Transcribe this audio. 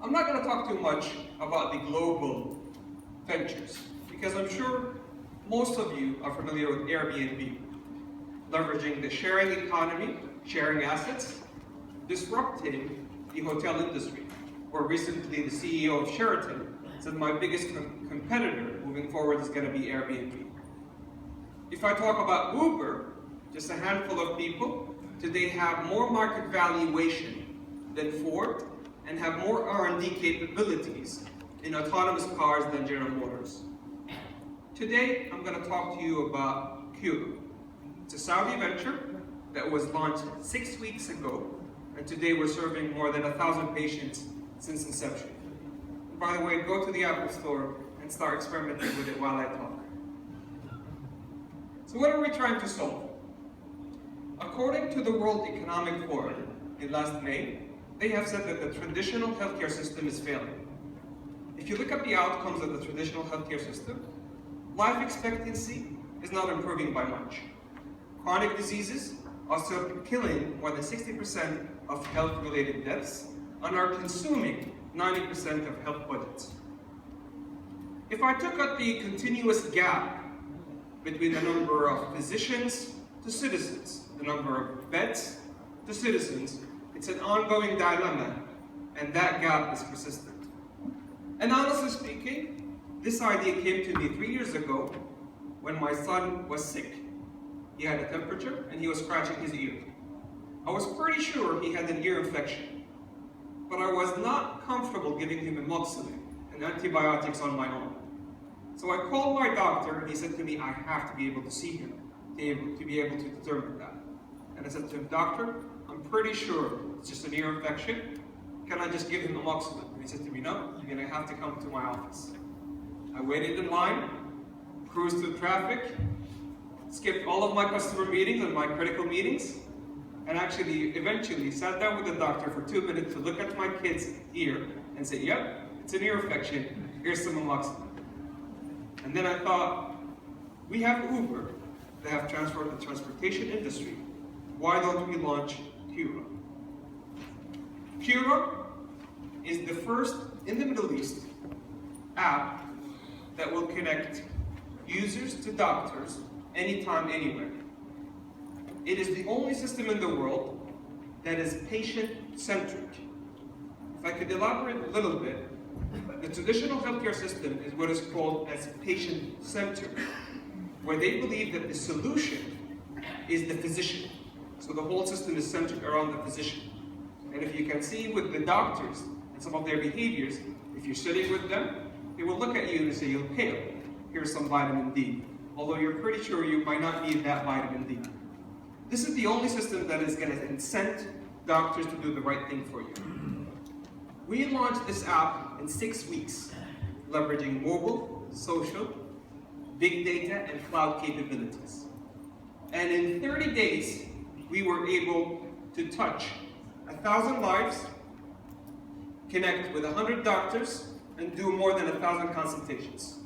I'm not going to talk too much about the global ventures, because I'm sure most of you are familiar with Airbnb, leveraging the sharing economy, sharing assets, disrupting the hotel industry, where recently the CEO of Sheraton said my biggest competitor moving forward is going to be Airbnb. If I talk about Uber, just a handful of people today have more market valuation than Ford and have more R&D capabilities in autonomous cars than General Motors. Today, I'm going to talk to you about Cura. It's a Saudi venture that was launched 6 weeks ago, and today we're serving more than 1,000 patients since inception. And by the way, go to the Apple Store and start experimenting with it while I talk. So what are we trying to solve? According to the World Economic Forum in last May, they have said that the traditional healthcare system is failing. If you look at the outcomes of the traditional healthcare system, life expectancy is not improving by much. Chronic diseases are still killing more than 60% of health-related deaths and are consuming 90% of health budgets. If I took out the continuous gap between the number of physicians to citizens, the number of beds to citizens, it's an ongoing dilemma, and that gap is persistent. And honestly speaking, this idea came to me 3 years ago when my son was sick. He had a temperature and he was scratching his ear. I was pretty sure he had an ear infection, but I was not comfortable giving him amoxicillin and antibiotics on my own. So I called my doctor and he said to me, I have to be able to see him to be able to determine that. And I said to him, doctor, I'm pretty sure it's just an ear infection. Can I just give him amoxicillin? And he said to me, no, you're going to have to come to my office. I waited in line, cruised through traffic, skipped all of my customer meetings and my critical meetings, and actually eventually sat down with the doctor for 2 minutes to look at my kid's ear and say, yep, it's an ear infection, here's some amoxicillin. And then I thought, we have Uber, they have transformed the transportation industry. Why don't we launch Cura? Cura is the first in the Middle East app that will connect users to doctors anytime, anywhere. It is the only system in the world that is patient-centric. If I could elaborate a little bit, the traditional healthcare system is what is called as patient-centered, where they believe that the solution is the physician. So the whole system is centered around the physician. And if you can see with the doctors and some of their behaviors, if you're sitting with them, they will look at you and say, you're pale, here's some vitamin D. Although you're pretty sure you might not need that vitamin D. This is the only system that is going to incent doctors to do the right thing for you. We launched this app in 6 weeks, leveraging mobile, social, big data, and cloud capabilities. And in 30 days, we were able to touch 1,000 lives, connect with 100 doctors, and do more than 1,000 consultations.